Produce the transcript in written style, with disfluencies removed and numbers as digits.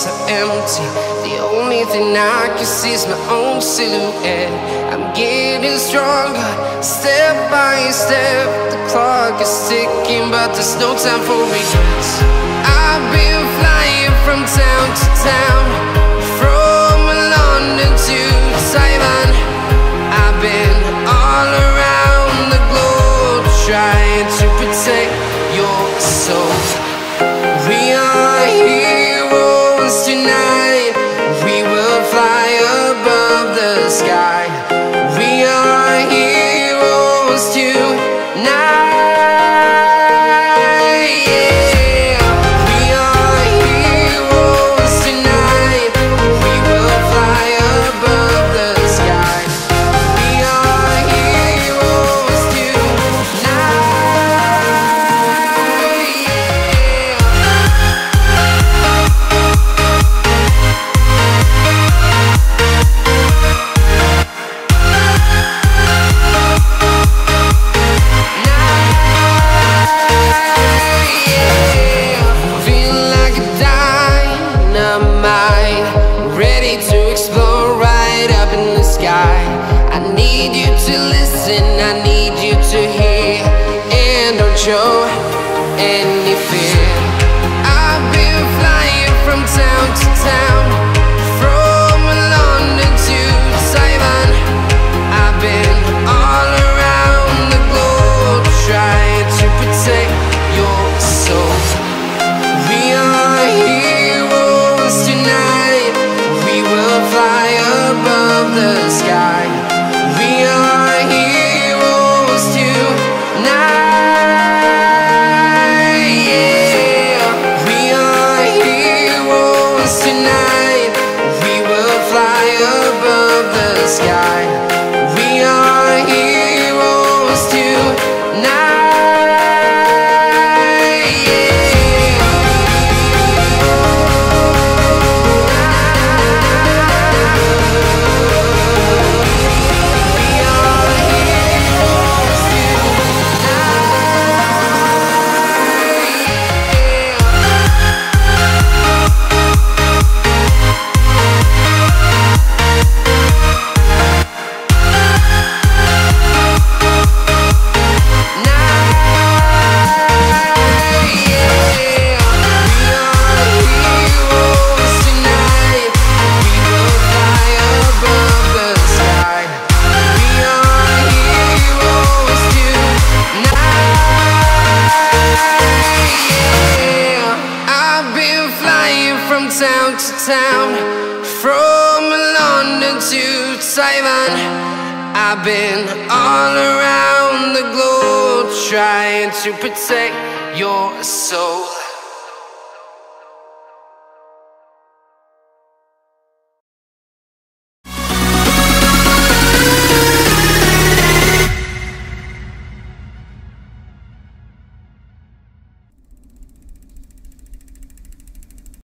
so empty. The only thing I can see is my own silhouette. I'm getting stronger, step by step. The clock is ticking, but there's no time for regrets. I've been flying from town to town, from London to Taiwan. I've been all around the globe, trying to protect your soul. We are heroes tonight. We will fly above the sky. We are heroes tonight. I need you to listen, I need you to hear, and don't show any fear. I've been flying from town to town, from London to Taiwan. I've been all around the globe, trying to protect your soul. We are heroes tonight. We will fly above the sky. We are heroes tonight, yeah. We are heroes tonight. We will fly above the sky. We are heroes tonight. From town to town, from London to Taiwan. I've been all around the globe, trying to protect your soul.